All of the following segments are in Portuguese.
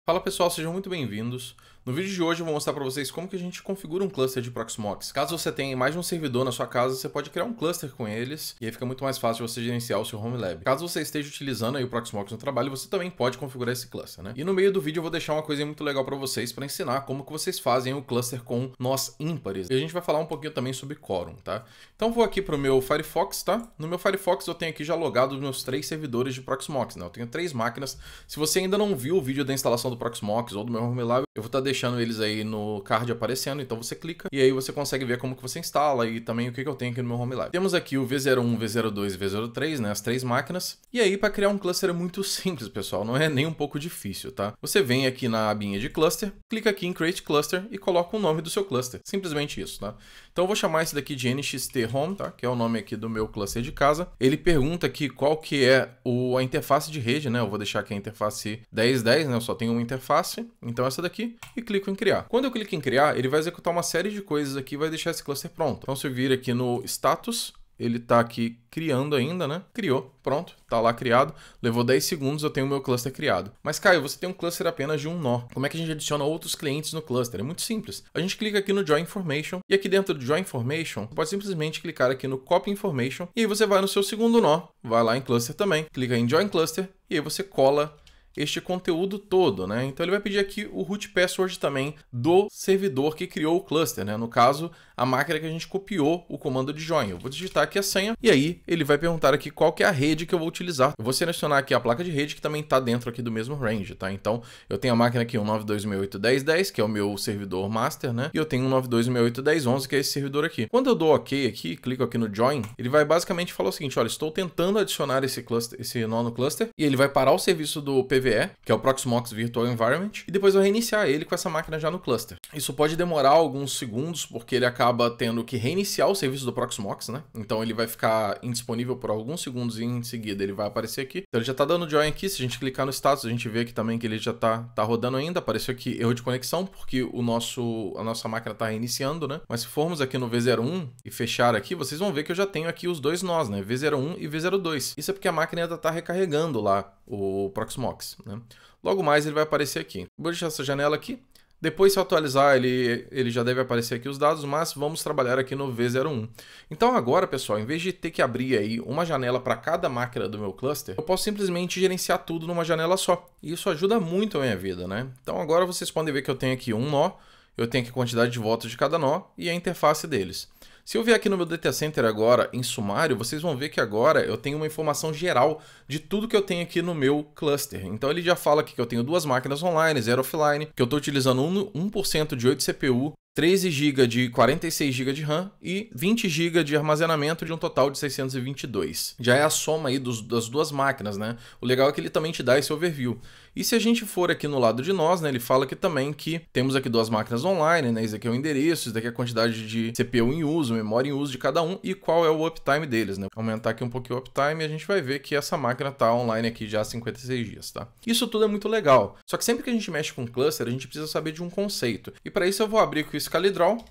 Fala pessoal, sejam muito bem-vindos. No vídeo de hoje eu vou mostrar para vocês como que a gente configura um cluster de Proxmox. Caso você tenha mais de um servidor na sua casa, você pode criar um cluster com eles e aí fica muito mais fácil você gerenciar o seu home lab. Caso você esteja utilizando aí o Proxmox no trabalho, você também pode configurar esse cluster, né? E no meio do vídeo eu vou deixar uma coisa muito legal para vocês para ensinar como que vocês fazem o cluster com nós ímpares. E a gente vai falar um pouquinho também sobre quórum, tá? Então vou aqui para o meu Firefox, tá? No meu Firefox eu tenho aqui já logado os meus 3 servidores de Proxmox, né? Eu tenho 3 máquinas. Se você ainda não viu o vídeo da instalação do Proxmox ou do meu home lab, eu vou estar deixando eles aí no card aparecendo, então você clica e aí você consegue ver como que você instala e também o que eu tenho aqui no meu home lab. Temos aqui o V01, V02 e V03, né, as 3 máquinas. E aí para criar um cluster é muito simples, pessoal, não é nem um pouco difícil, tá? Você vem aqui na abinha de cluster, clica aqui em Create Cluster e coloca o nome do seu cluster, simplesmente isso, tá? Então eu vou chamar esse daqui de NXT Home, tá? Que é o nome aqui do meu cluster de casa. Ele pergunta aqui qual que é a interface de rede, né? Eu vou deixar aqui a interface 1010, né? Eu só tenho uma interface, então essa daqui, e clico em criar. Quando eu clico em criar, ele vai executar uma série de coisas aqui e vai deixar esse cluster pronto. Então se eu vir aqui no status, ele está aqui criando ainda, né? Criou, pronto, tá lá criado. Levou 10 segundos, eu tenho o meu cluster criado. Mas, Caio, você tem um cluster apenas de um nó. Como é que a gente adiciona outros clientes no cluster? É muito simples. A gente clica aqui no Join Information e aqui dentro do Join Information, você pode simplesmente clicar aqui no Copy Information e aí você vai no seu segundo nó, vai lá em Cluster também, clica em Join Cluster e aí você cola este conteúdo todo, né? Então ele vai pedir aqui o root password também do servidor que criou o cluster, né? No caso, a máquina que a gente copiou o comando de join. Eu vou digitar aqui a senha e aí ele vai perguntar aqui qual que é a rede que eu vou utilizar. Eu vou selecionar aqui a placa de rede que também está dentro aqui do mesmo range, tá? Então eu tenho a máquina aqui 192.168.10.10, que é o meu servidor master, né? E eu tenho 192.168.10.11, que é esse servidor aqui. Quando eu dou OK aqui, clico aqui no join, ele vai basicamente falar o seguinte: olha, estou tentando adicionar esse cluster, esse nó no cluster, e ele vai parar o serviço do PVE, que é o Proxmox Virtual Environment, e depois eu reiniciar ele com essa máquina já no cluster. Isso pode demorar alguns segundos, porque ele acaba tendo que reiniciar o serviço do Proxmox, né? Então ele vai ficar indisponível por alguns segundos e em seguida ele vai aparecer aqui. Então ele já está dando join aqui. Se a gente clicar no status, a gente vê aqui também que ele já tá rodando ainda. Apareceu aqui erro de conexão, porque a nossa máquina está reiniciando, né? Mas se formos aqui no V01 e fechar aqui, vocês vão ver que eu já tenho aqui os dois nós, né? V01 e V02. Isso é porque a máquina ainda está recarregando lá o Proxmox, né? Logo mais ele vai aparecer aqui. Vou deixar essa janela aqui. Depois, se eu atualizar, ele já deve aparecer aqui os dados, mas vamos trabalhar aqui no V01. Então agora, pessoal, em vez de ter que abrir aí uma janela para cada máquina do meu cluster, eu posso simplesmente gerenciar tudo numa janela só. E isso ajuda muito a minha vida, né? Então agora vocês podem ver que eu tenho aqui um nó, eu tenho aqui a quantidade de votos de cada nó e a interface deles. Se eu vier aqui no meu Data Center agora, em sumário, vocês vão ver que agora eu tenho uma informação geral de tudo que eu tenho aqui no meu cluster. Então ele já fala aqui que eu tenho 2 máquinas online, 0 offline, que eu estou utilizando 1% de 8 CPU, 13 GB de 46 GB de RAM e 20 GB de armazenamento de um total de 622. Já é a soma aí das 2 máquinas, né? O legal é que ele também te dá esse overview. E se a gente for aqui no lado de nós, né, ele fala aqui também que temos aqui 2 máquinas online, né? Isso aqui é o endereço, isso daqui é a quantidade de CPU em uso, memória em uso de cada um e qual é o uptime deles, né? Aumentar aqui um pouquinho o uptime e a gente vai ver que essa máquina está online aqui já há 56 dias, tá? Isso tudo é muito legal. Só que sempre que a gente mexe com cluster, a gente precisa saber de um conceito. E para isso eu vou abrir aqui o ScaleDraw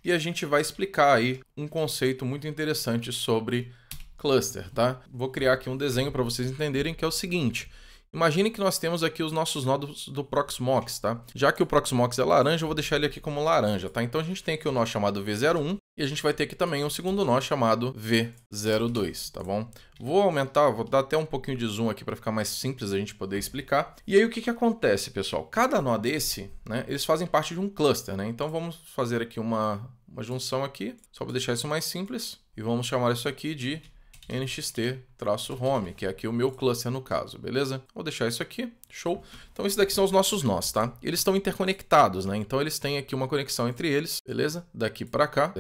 e a gente vai explicar aí um conceito muito interessante sobre cluster, tá? Vou criar aqui um desenho para vocês entenderem que é o seguinte. Imagine que nós temos aqui os nossos nodos do Proxmox, tá? Já que o Proxmox é laranja, eu vou deixar ele aqui como laranja, tá? Então a gente tem aqui o nó chamado V01 e a gente vai ter aqui também um segundo nó chamado V02, tá bom? Vou aumentar, vou dar até um pouquinho de zoom aqui para ficar mais simples a gente poder explicar. E aí o que acontece, pessoal? Cada nó desse, né, eles fazem parte de um cluster, né? Então vamos fazer aqui uma junção aqui, só para deixar isso mais simples, e vamos chamar isso aqui de NXT-Home, que é aqui o meu cluster no caso, beleza? Vou deixar isso aqui, show. Então esses daqui são os nossos nós, tá? Eles estão interconectados, né? Então eles têm aqui uma conexão entre eles, beleza? Daqui para cá,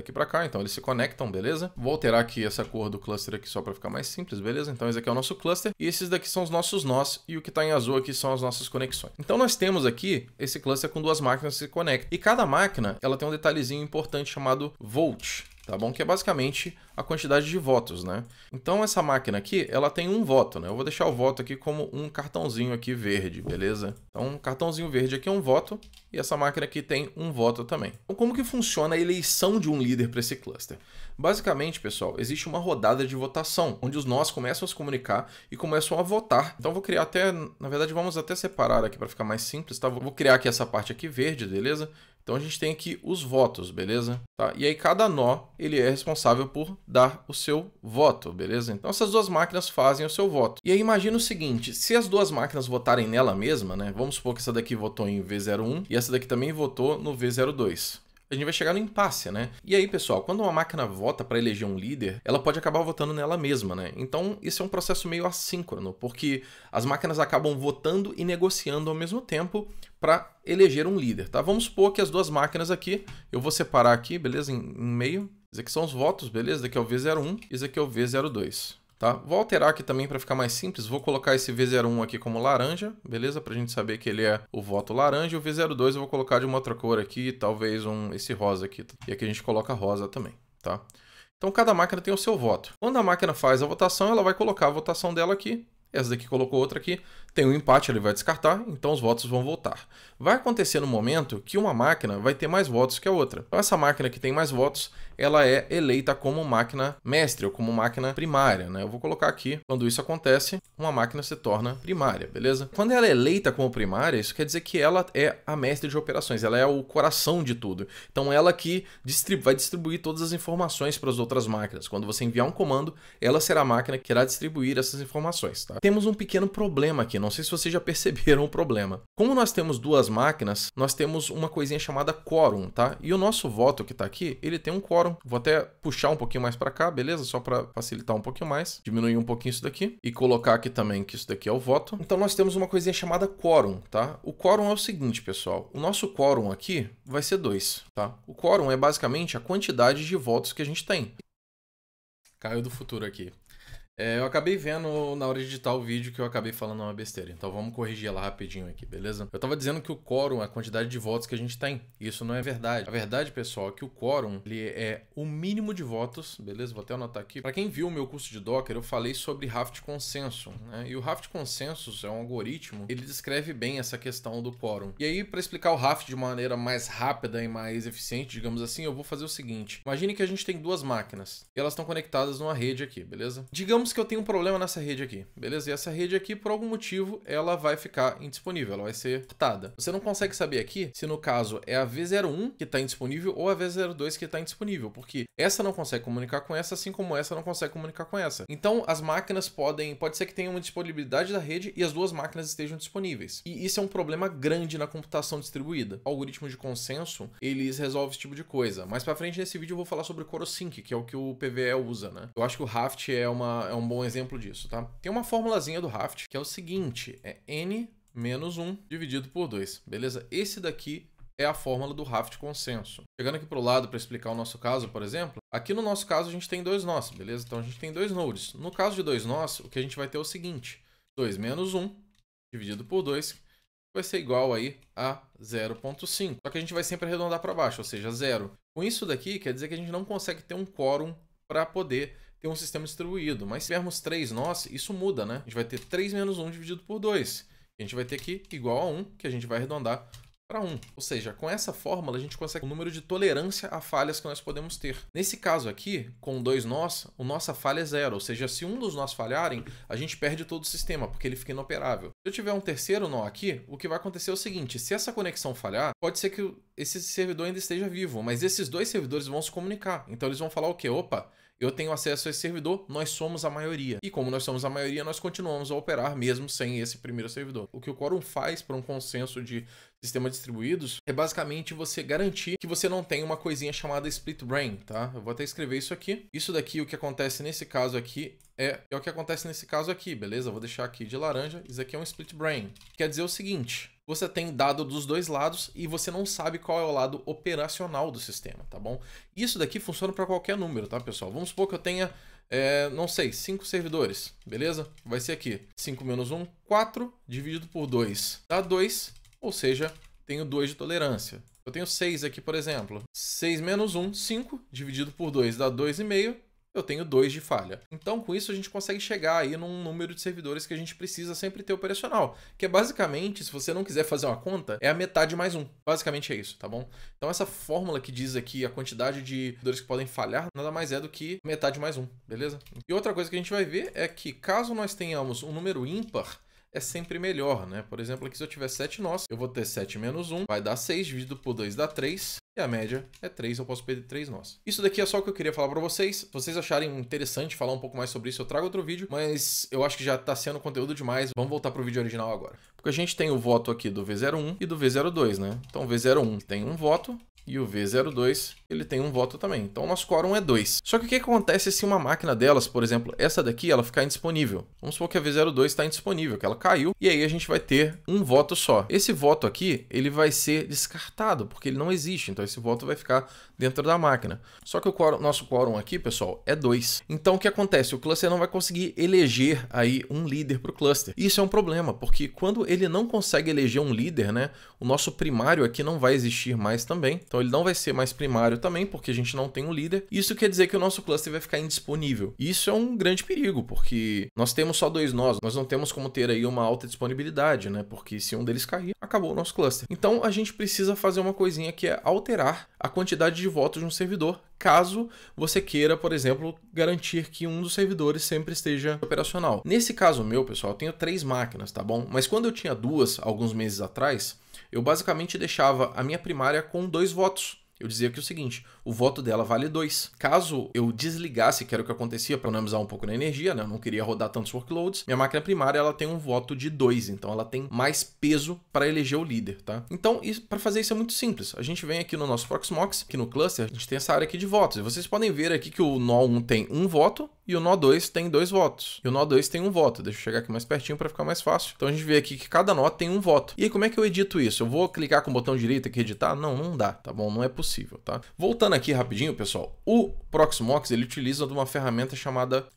então eles se conectam, beleza? Vou alterar aqui essa cor do cluster aqui só para ficar mais simples, beleza? Então esse aqui é o nosso cluster e esses daqui são os nossos nós e o que está em azul aqui são as nossas conexões. Então nós temos aqui esse cluster com 2 máquinas que se conectam e cada máquina ela tem um detalhezinho importante chamado volt. Tá bom? Que é basicamente a quantidade de votos, né? Então essa máquina aqui, ela tem um voto, né? Eu vou deixar o voto aqui como um cartãozinho aqui verde, beleza? Então um cartãozinho verde aqui é um voto e essa máquina aqui tem um voto também. Então, como que funciona a eleição de um líder para esse cluster? Basicamente, pessoal, existe uma rodada de votação, onde os nós começam a se comunicar e começam a votar. Então, vou criar até, na verdade, vamos até separar aqui para ficar mais simples, tá? Vou criar aqui essa parte aqui verde, beleza? Então, a gente tem aqui os votos, beleza? Tá? E aí, cada nó, ele é responsável por dar o seu voto, beleza? Então, essas duas máquinas fazem o seu voto. E aí, imagina o seguinte, se as duas máquinas votarem nela mesma, né? Vamos supor que essa daqui votou em V01 e essa daqui também votou no V02. A gente vai chegar no impasse, né? E aí, pessoal, quando uma máquina vota para eleger um líder, ela pode acabar votando nela mesma, né? Então, isso é um processo meio assíncrono, porque as máquinas acabam votando e negociando ao mesmo tempo para eleger um líder, tá? Vamos supor que as duas máquinas aqui, eu vou separar aqui, beleza? Em meio. Esses aqui são os votos, beleza? Esse daqui é o V01 e esse aqui é o V02. Tá? Vou alterar aqui também para ficar mais simples, vou colocar esse V01 aqui como laranja, beleza? Para a gente saber que ele é o voto laranja, e o V02 eu vou colocar de uma outra cor aqui, talvez esse rosa aqui, e aqui a gente coloca rosa também, tá? Então cada máquina tem o seu voto. Quando a máquina faz a votação, ela vai colocar a votação dela aqui, essa daqui colocou outra aqui, tem um empate, ele vai descartar, então os votos vão voltar. Vai acontecer no momento que uma máquina vai ter mais votos que a outra. Então essa máquina que tem mais votos, ela é eleita como máquina mestre ou como máquina primária, né? Eu vou colocar aqui, quando isso acontece, uma máquina se torna primária, beleza? Quando ela é eleita como primária, isso quer dizer que ela é a mestre de operações, ela é o coração de tudo. Então ela que vai distribuir todas as informações para as outras máquinas. Quando você enviar um comando, ela será a máquina que irá distribuir essas informações, tá? Temos um pequeno problema aqui, não sei se vocês já perceberam o problema. Como nós temos duas máquinas, nós temos uma coisinha chamada quórum, tá? E o nosso voto que está aqui, ele tem um quórum. Vou até puxar um pouquinho mais para cá, beleza? Só para facilitar um pouquinho mais. Diminuir um pouquinho isso daqui. E colocar aqui também que isso daqui é o voto. Então nós temos uma coisinha chamada quórum, tá? O quórum é o seguinte, pessoal. O nosso quórum aqui vai ser 2, tá? O quórum é basicamente a quantidade de votos que a gente tem. Caiu do futuro aqui. Eu acabei vendo na hora de editar o vídeo que eu acabei falando uma besteira. Então vamos corrigir ela rapidinho aqui, beleza? Eu tava dizendo que o quórum é a quantidade de votos que a gente tem. Isso não é verdade. A verdade, pessoal, é que o quórum ele é o mínimo de votos, beleza? Vou até anotar aqui. Para quem viu o meu curso de Docker, eu falei sobre Raft Consensus, né? E o Raft Consensus é um algoritmo, ele descreve bem essa questão do quórum. E aí, para explicar o Raft de maneira mais rápida e mais eficiente, digamos assim, eu vou fazer o seguinte. Imagine que a gente tem duas máquinas e elas estão conectadas numa rede aqui, beleza? Digamos que eu tenho um problema nessa rede aqui, beleza? E essa rede aqui, por algum motivo, ela vai ficar indisponível, ela vai ser cortada. Você não consegue saber aqui se no caso é a V01 que está indisponível ou a V02 que está indisponível, porque essa não consegue comunicar com essa, assim como essa não consegue comunicar com essa. Então, as máquinas pode ser que tenham uma disponibilidade da rede e as duas máquinas estejam disponíveis. E isso é um problema grande na computação distribuída. O algoritmo de consenso, eles resolvem esse tipo de coisa. Mais pra frente nesse vídeo eu vou falar sobre o Corosync, que é o que o PVE usa, né? Eu acho que o Raft é um bom exemplo disso, tá? Tem uma formulazinha do Raft que é o seguinte, é n-1 dividido por 2, beleza? Esse daqui é a fórmula do Raft Consenso. Chegando aqui para o lado para explicar o nosso caso, por exemplo, aqui no nosso caso a gente tem dois nós, beleza? Então a gente tem dois nodes. No caso de dois nós, o que a gente vai ter é o seguinte, 2 menos 1 dividido por 2 vai ser igual aí a 0,5. Só que a gente vai sempre arredondar para baixo, ou seja, 0. Com isso daqui, quer dizer que a gente não consegue ter um quórum para poder ter um sistema distribuído. Mas se tivermos 3 nós, isso muda, né? A gente vai ter 3 menos 1 dividido por 2. A gente vai ter aqui igual a 1, que a gente vai arredondar para 1. Ou seja, com essa fórmula a gente consegue o número de tolerância a falhas que nós podemos ter. Nesse caso aqui, com 2 nós, a nossa falha é 0. Ou seja, se um dos nós falharem, a gente perde todo o sistema, porque ele fica inoperável. Se eu tiver um terceiro nó aqui, o que vai acontecer é o seguinte, se essa conexão falhar, pode ser que esse servidor ainda esteja vivo, mas esses dois servidores vão se comunicar. Então eles vão falar o quê? Opa, eu tenho acesso a esse servidor, nós somos a maioria. E como nós somos a maioria, nós continuamos a operar mesmo sem esse primeiro servidor. O que o quórum faz para um consenso de sistemas distribuídos é basicamente você garantir que você não tem uma coisinha chamada split brain, tá? Eu vou até escrever isso aqui. Isso daqui, o que acontece nesse caso aqui, é o que acontece nesse caso aqui, beleza? Eu vou deixar aqui de laranja. Isso aqui é um split brain. Quer dizer o seguinte, você tem dado dos dois lados e você não sabe qual é o lado operacional do sistema, tá bom? Isso daqui funciona para qualquer número, tá, pessoal? Vamos supor que eu tenha, não sei, 5 servidores, beleza? Vai ser aqui, 5 menos 1, 4, dividido por 2, dá 2, ou seja, tenho 2 de tolerância. Eu tenho 6 aqui, por exemplo. 6 menos 1, 5, dividido por 2, dá 2,5, eu tenho 2 de falha. Então, com isso, a gente consegue chegar aí num número de servidores que a gente precisa sempre ter operacional, que é basicamente, se você não quiser fazer uma conta, é a metade mais 1. Basicamente é isso, tá bom? Então, essa fórmula que diz aqui a quantidade de servidores que podem falhar, nada mais é do que metade mais 1, beleza? E outra coisa que a gente vai ver é que, caso nós tenhamos um número ímpar, é sempre melhor, né? Por exemplo, aqui se eu tiver 7 nós, eu vou ter 7 menos 1, vai dar 6, dividido por 2 dá 3, e a média é 3, eu posso perder 3 nós. Isso daqui é só o que eu queria falar para vocês. Se vocês acharem interessante falar um pouco mais sobre isso, eu trago outro vídeo, mas eu acho que já tá sendo conteúdo demais. Vamos voltar pro vídeo original agora. Porque a gente tem o voto aqui do V01 e do V02, né? Então o V01 tem um voto, e o V02, ele tem um voto também. Então o nosso quórum é 2. Só que o que acontece se uma máquina delas, por exemplo, essa daqui, ela ficar indisponível? Vamos supor que a V02 está indisponível, que ela caiu, e aí a gente vai ter um voto só. Esse voto aqui, ele vai ser descartado, porque ele não existe. Então esse voto vai ficar dentro da máquina. Só que o nosso quórum aqui, pessoal, é 2. Então o que acontece? O cluster não vai conseguir eleger aí um líder para o cluster. Isso é um problema, porque quando ele não consegue eleger um líder, né, o nosso primário aqui não vai existir mais também. Então ele não vai ser mais primário também, porque a gente não tem um líder. Isso quer dizer que o nosso cluster vai ficar indisponível. Isso é um grande perigo, porque nós temos só 2 nós não temos como ter aí uma alta disponibilidade, né? Porque se um deles cair, acabou o nosso cluster. Então a gente precisa fazer uma coisinha que é alterar a quantidade de votos de um servidor, caso você queira, por exemplo, garantir que um dos servidores sempre esteja operacional. Nesse caso meu, pessoal, eu tenho 3 máquinas, tá bom? Mas quando eu tinha 2, alguns meses atrás, eu basicamente deixava a minha primária com 2 votos. Eu dizia que é o seguinte, o voto dela vale 2. Caso eu desligasse, que era o que acontecia, para economizar um pouco na energia, né? Eu não queria rodar tantos workloads, minha máquina primária ela tem um voto de 2, então ela tem mais peso para eleger o líder, tá? Então, para fazer isso é muito simples. A gente vem aqui no nosso Proxmox, aqui no cluster, a gente tem essa área aqui de votos. E vocês podem ver aqui que o nó 1 tem um voto, e o nó 2 tem 2 votos. E o nó 2 tem um voto. Deixa eu chegar aqui mais pertinho para ficar mais fácil. Então a gente vê aqui que cada nó tem um voto. E aí como é que eu edito isso? Eu vou clicar com o botão direito aqui editar? Não, não dá, tá bom? Não é possível, tá? Voltando aqui rapidinho, pessoal. O Proxmox, ele utiliza de uma ferramenta chamada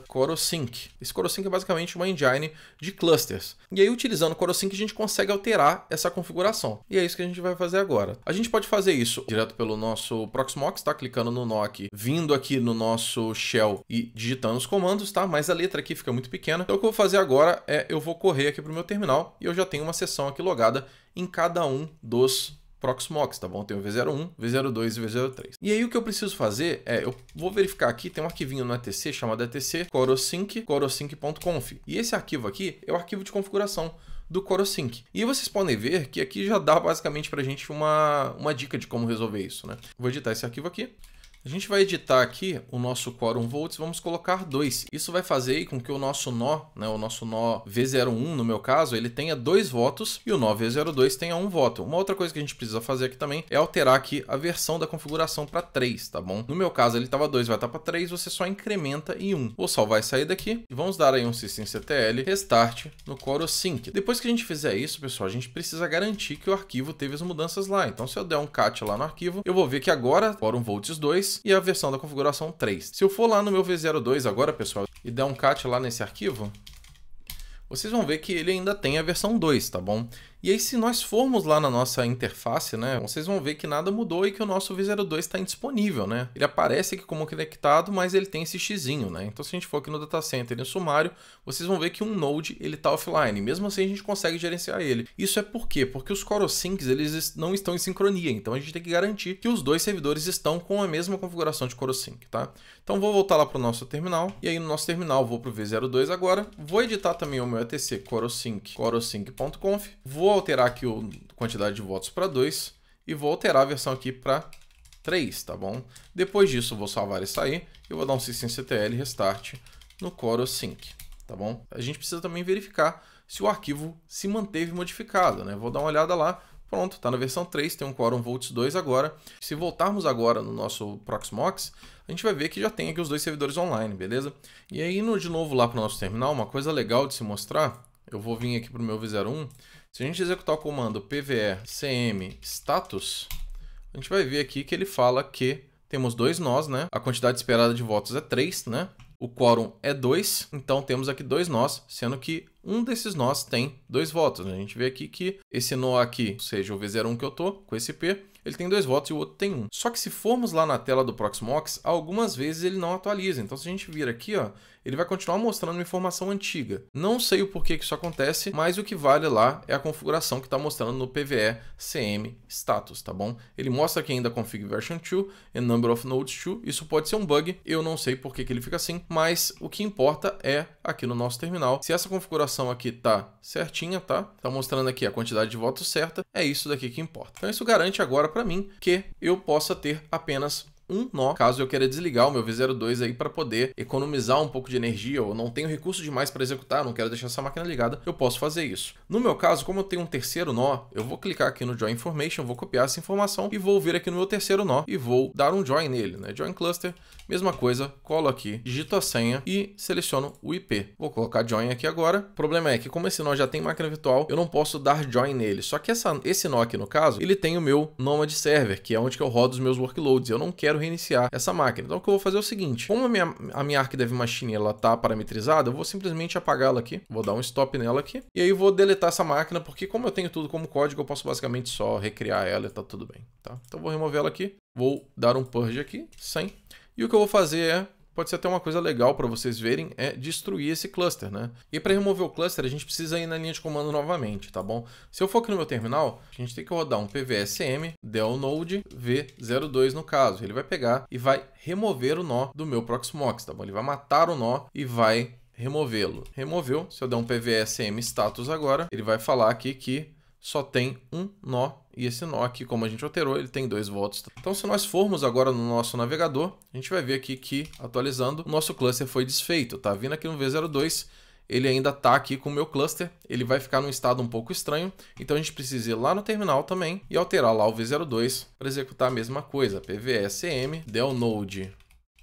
CoroSync. Esse CoroSync é basicamente uma engine de clusters. E aí utilizando o CoroSync a gente consegue alterar essa configuração. E é isso que a gente vai fazer agora. A gente pode fazer isso direto pelo nosso Proxmox, tá? Clicando no nó aqui, vindo aqui no nosso shell e digitando os comandos, tá? Mas a letra aqui fica muito pequena. Então o que eu vou fazer agora é eu vou correr aqui para o meu terminal e eu já tenho uma seção aqui logada em cada um dos Proxmox, tá bom? Tem o V01, V02 e V03. E aí o que eu preciso fazer é, eu vou verificar aqui, tem um arquivinho no etc chamado etc corosync.conf. E esse arquivo aqui é o arquivo de configuração do CoroSync. E vocês podem ver que aqui já dá basicamente pra gente uma dica de como resolver isso, né? Vou editar esse arquivo aqui. A gente vai editar aqui o nosso quórum volts, vamos colocar 2. Isso vai fazer com que o nosso nó, né, o nosso nó V01, no meu caso, ele tenha 2 votos e o nó V02 tenha 1 voto. Uma outra coisa que a gente precisa fazer aqui também é alterar aqui a versão da configuração para 3, tá bom? No meu caso, ele estava 2, vai estar para 3, você só incrementa em 1. Vou salvar e sair daqui e vamos dar aí um systemctl restart no CoroSync. Depois que a gente fizer isso, pessoal, a gente precisa garantir que o arquivo teve as mudanças lá. Então, se eu der um cat lá no arquivo, eu vou ver que agora quórum volts 2 e a versão da configuração 3. Se eu for lá no meu V02 agora, pessoal, e der um cat lá nesse arquivo, vocês vão ver que ele ainda tem a versão 2, tá bom? E aí, se nós formos lá na nossa interface, né, vocês vão ver que nada mudou e que o nosso V02 está indisponível, né? Ele aparece aqui como conectado, mas ele tem esse xizinho, né? Então, se a gente for aqui no Data Center e no sumário, vocês vão ver que um node, ele está offline. Mesmo assim, a gente consegue gerenciar ele. Isso é por quê? Porque os CoroSyncs, eles não estão em sincronia. Então, a gente tem que garantir que os dois servidores estão com a mesma configuração de CoroSync, tá? Então, vou voltar lá para o nosso terminal. E aí, no nosso terminal, vou para o V02 agora. Vou editar também o meu etc corosync.conf. Vou alterar aqui a quantidade de votos para 2 e vou alterar a versão aqui para 3, tá bom? Depois disso, vou salvar e sair e vou dar um systemctl restart no CoroSync, tá bom? A gente precisa também verificar se o arquivo se manteve modificado, né? Vou dar uma olhada lá. Pronto, está na versão 3, tem um quórum volts 2 agora. Se voltarmos agora no nosso Proxmox, a gente vai ver que já tem aqui os dois servidores online, beleza? E aí, indo de novo lá para o nosso terminal, uma coisa legal de se mostrar, eu vou vir aqui para o meu V01. Se a gente executar o comando pve cm status, a gente vai ver aqui que ele fala que temos 2 nós, né? A quantidade esperada de votos é 3, né? O quórum é 2, então temos aqui 2 nós, sendo que um desses nós tem 2 votos. A gente vê aqui que esse nó aqui, ou seja, o V01 que eu tô, com esse P, ele tem 2 votos e o outro tem 1. Só que se formos lá na tela do Proxmox, algumas vezes ele não atualiza. Então se a gente vir aqui, ó, ele vai continuar mostrando uma informação antiga. Não sei o porquê que isso acontece, mas o que vale lá é a configuração que está mostrando no PVE CM status, tá bom? Ele mostra aqui ainda config version 2 and number of nodes 2. Isso pode ser um bug, eu não sei por que ele fica assim, mas o que importa é aqui no nosso terminal. Se essa configuração aqui tá certinha, tá? Tá mostrando aqui a quantidade de votos certa, é isso daqui que importa. Então isso garante agora para mim que eu possa ter apenas um nó, caso eu queira desligar o meu V02 aí para poder economizar um pouco de energia, ou não tenho recurso demais para executar, não quero deixar essa máquina ligada, eu posso fazer isso. No meu caso, como eu tenho um terceiro nó, eu vou clicar aqui no Join Information, vou copiar essa informação e vou vir aqui no meu terceiro nó e vou dar um join nele, né? Join Cluster, mesma coisa, colo aqui, digito a senha e seleciono o IP. Vou colocar join aqui agora. O problema é que como esse nó já tem máquina virtual, eu não posso dar join nele. Só que esse nó aqui no caso, ele tem o meu Nomad Server, que é onde que eu rodo os meus workloads. Eu não quero reiniciar essa máquina. Então o que eu vou fazer é o seguinte, como a minha Arch Dev Machine ela tá parametrizada, eu vou simplesmente apagá-la aqui, vou dar um stop nela aqui, e aí vou deletar essa máquina, porque como eu tenho tudo como código, eu posso basicamente só recriar ela e tá tudo bem, tá? Então vou remover ela aqui, vou dar um purge aqui, sem. E o que eu vou fazer é, pode ser até uma coisa legal para vocês verem, é destruir esse cluster, né? E para remover o cluster, a gente precisa ir na linha de comando novamente, tá bom? Se eu for aqui no meu terminal, a gente tem que rodar um pvsm del node v02 no caso. Ele vai pegar e vai remover o nó do meu Proxmox, tá bom? Ele vai matar o nó e vai removê-lo. Removeu. Se eu der um pvsm status agora, ele vai falar aqui que só tem um nó, e esse nó aqui, como a gente alterou, ele tem 2 votos. Então, se nós formos agora no nosso navegador, a gente vai ver aqui que, atualizando, o nosso cluster foi desfeito, tá? Vindo aqui no V02, ele ainda está aqui com o meu cluster, ele vai ficar num estado um pouco estranho, então a gente precisa ir lá no terminal também e alterar lá o V02 para executar a mesma coisa, pvsm del node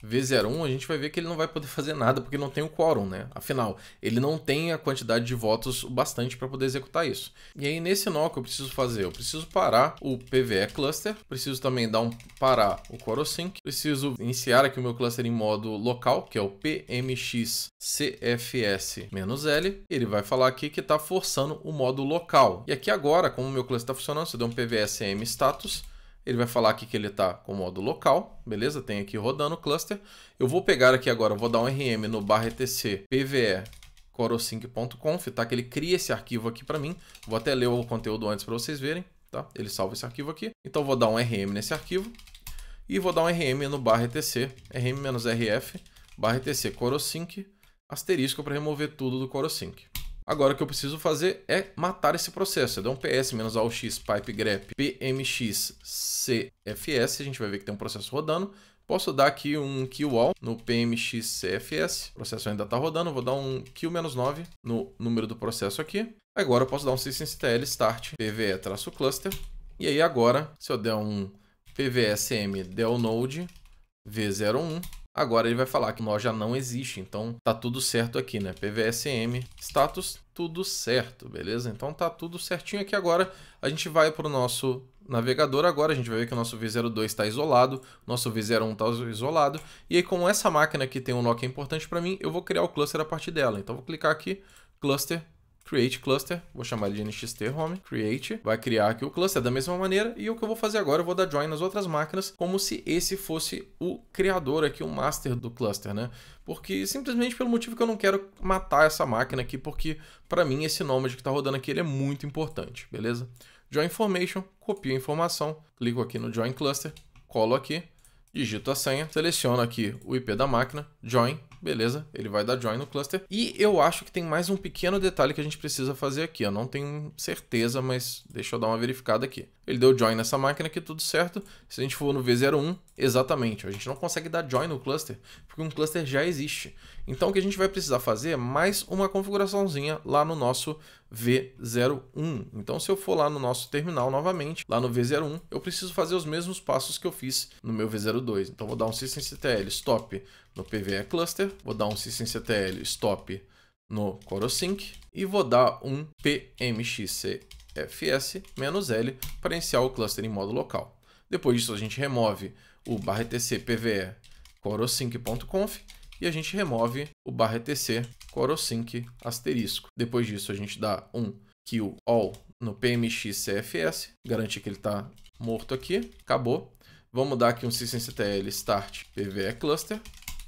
V01, a gente vai ver que ele não vai poder fazer nada porque não tem o quórum, né? Afinal, ele não tem a quantidade de votos bastante para poder executar isso. E aí, nesse nó que eu preciso fazer? Eu preciso parar o PVE cluster, preciso também parar o CoroSync, preciso iniciar aqui o meu cluster em modo local, que é o PMX CFS-L. Ele vai falar aqui que está forçando o modo local. E aqui agora, como o meu cluster está funcionando, se eu der um pvsm status, ele vai falar aqui que ele está com modo local, beleza? Tem aqui rodando o cluster. Eu vou pegar aqui agora, vou dar um RM no /etc pve corosync.conf, tá? Que ele cria esse arquivo aqui para mim. Vou até ler o conteúdo antes para vocês verem, tá? Ele salva esse arquivo aqui. Então vou dar um RM nesse arquivo e vou dar um RM no /etc rm-rf /etc corosync asterisco para remover tudo do corosync. Agora o que eu preciso fazer é matar esse processo. Eu dou um ps-aux pipe grep pmx cfs, a gente vai ver que tem um processo rodando. Posso dar aqui um kill-all no pmx cfs, o processo ainda está rodando, vou dar um kill-9 no número do processo aqui. Agora eu posso dar um systemctl start pve-cluster, e aí agora, se eu der um pvsm del node v01, agora ele vai falar que o nó já não existe, então tá tudo certo aqui, né? PVSM, status, tudo certo, beleza? Então tá tudo certinho aqui agora. A gente vai para o nosso navegador agora, a gente vai ver que o nosso V02 está isolado, nosso V01 está isolado. E aí, como essa máquina aqui tem um nó que é importante para mim, eu vou criar o cluster a partir dela. Então vou clicar aqui, cluster, create cluster, vou chamar ele de nxt home, create, vai criar aqui o cluster da mesma maneira, e o que eu vou fazer agora, eu vou dar join nas outras máquinas, como se esse fosse o criador aqui, o master do cluster, né? Porque simplesmente pelo motivo que eu não quero matar essa máquina aqui, porque para mim esse Nomad que está rodando aqui, ele é muito importante, beleza? Join information, copio a informação, clico aqui no join cluster, colo aqui, digito a senha, seleciono aqui o IP da máquina, join, beleza, ele vai dar join no cluster. E eu acho que tem mais um pequeno detalhe que a gente precisa fazer aqui, eu não tenho certeza, mas deixa eu dar uma verificada aqui. Ele deu join nessa máquina aqui, tudo certo. Se a gente for no V01, exatamente, a gente não consegue dar join no cluster, porque um cluster já existe. Então o que a gente vai precisar fazer é mais uma configuraçãozinha lá no nosso V01. Então se eu for lá no nosso terminal novamente, lá no V01, eu preciso fazer os mesmos passos que eu fiz no meu V02. Então vou dar um systemctl stop no PVE cluster, vou dar um systemctl stop no corosync e vou dar um pmx cfs-l para iniciar o cluster em modo local. Depois disso a gente remove o /etc pve corosync.conf e a gente remove o /etc corosync asterisco. Depois disso a gente dá um kill all no pmx cfs, garante que ele está morto aqui, acabou. Vamos dar aqui um systemctl start pve cluster.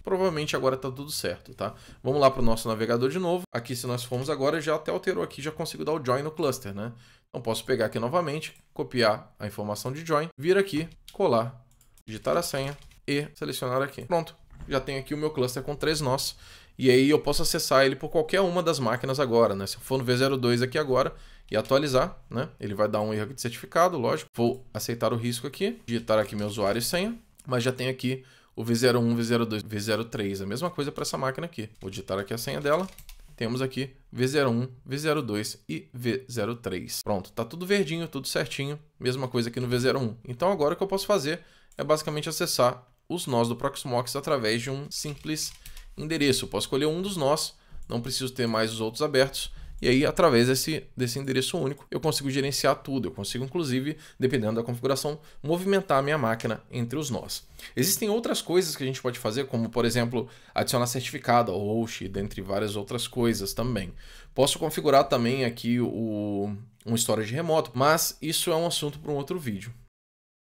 Provavelmente agora está tudo certo, tá? Vamos lá para o nosso navegador de novo. Aqui, se nós formos agora, já até alterou aqui, já consigo dar o join no cluster, né? Então, posso pegar aqui novamente, copiar a informação de join, vir aqui, colar, digitar a senha e selecionar aqui. Pronto, já tenho aqui o meu cluster com 3 nós. E aí eu posso acessar ele por qualquer uma das máquinas agora, né? Se eu for no V02 aqui agora e atualizar, né? Ele vai dar um erro aqui de certificado, lógico. Vou aceitar o risco aqui, digitar aqui meu usuário e senha, mas já tem aqui o V01, V02, V03, a mesma coisa para essa máquina aqui. Vou digitar aqui a senha dela. Temos aqui V01, V02 e V03. Pronto, tá tudo verdinho, tudo certinho. Mesma coisa aqui no V01. Então agora o que eu posso fazer é basicamente acessar os nós do Proxmox através de um simples endereço. Eu posso escolher um dos nós, não preciso ter mais os outros abertos. E aí, através desse endereço único, eu consigo gerenciar tudo. Eu consigo, inclusive, dependendo da configuração, movimentar a minha máquina entre os nós. Existem outras coisas que a gente pode fazer, como, por exemplo, adicionar certificado ao host, dentre várias outras coisas também. Posso configurar também aqui um storage remoto, mas isso é um assunto para um outro vídeo.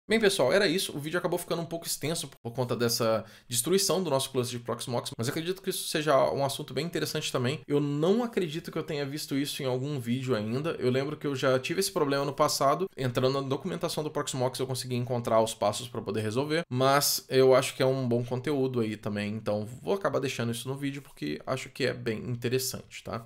Bem, pessoal, era isso. O vídeo acabou ficando um pouco extenso por conta dessa destruição do nosso cluster de Proxmox, mas acredito que isso seja um assunto bem interessante também. Eu não acredito que eu tenha visto isso em algum vídeo ainda. Eu lembro que eu já tive esse problema no passado. Entrando na documentação do Proxmox, eu consegui encontrar os passos para poder resolver, mas eu acho que é um bom conteúdo aí também, então vou acabar deixando isso no vídeo porque acho que é bem interessante, tá?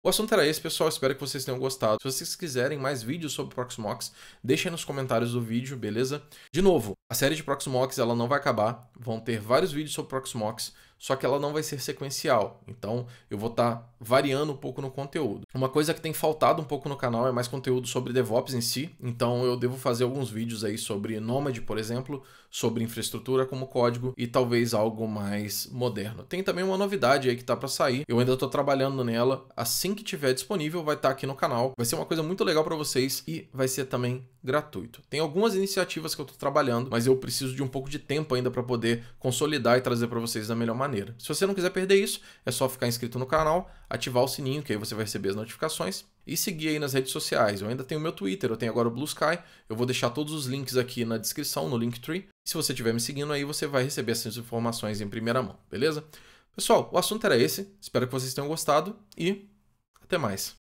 O assunto era esse, pessoal. Espero que vocês tenham gostado. Se vocês quiserem mais vídeos sobre Proxmox, deixem nos comentários do vídeo, beleza? De novo, a série de Proxmox ela não vai acabar. Vão ter vários vídeos sobre Proxmox, só que ela não vai ser sequencial. Então, eu vou estar variando um pouco no conteúdo. Uma coisa que tem faltado um pouco no canal é mais conteúdo sobre DevOps em si. Então, eu devo fazer alguns vídeos aí sobre Nomad, por exemplo, sobre infraestrutura como código e talvez algo mais moderno. Tem também uma novidade aí que tá para sair. Eu ainda estou trabalhando nela. Assim que tiver disponível, vai estar aqui no canal. Vai ser uma coisa muito legal para vocês e vai ser também gratuito. Tem algumas iniciativas que eu estou trabalhando, mas eu preciso de um pouco de tempo ainda para poder consolidar e trazer para vocês da melhor maneira. Se você não quiser perder isso, é só ficar inscrito no canal, ativar o sininho, que aí você vai receber as notificações, e seguir aí nas redes sociais. Eu ainda tenho meu Twitter, eu tenho agora o Blue Sky, eu vou deixar todos os links aqui na descrição, no Linktree. Se você estiver me seguindo aí, você vai receber essas informações em primeira mão, beleza? Pessoal, o assunto era esse, espero que vocês tenham gostado e até mais.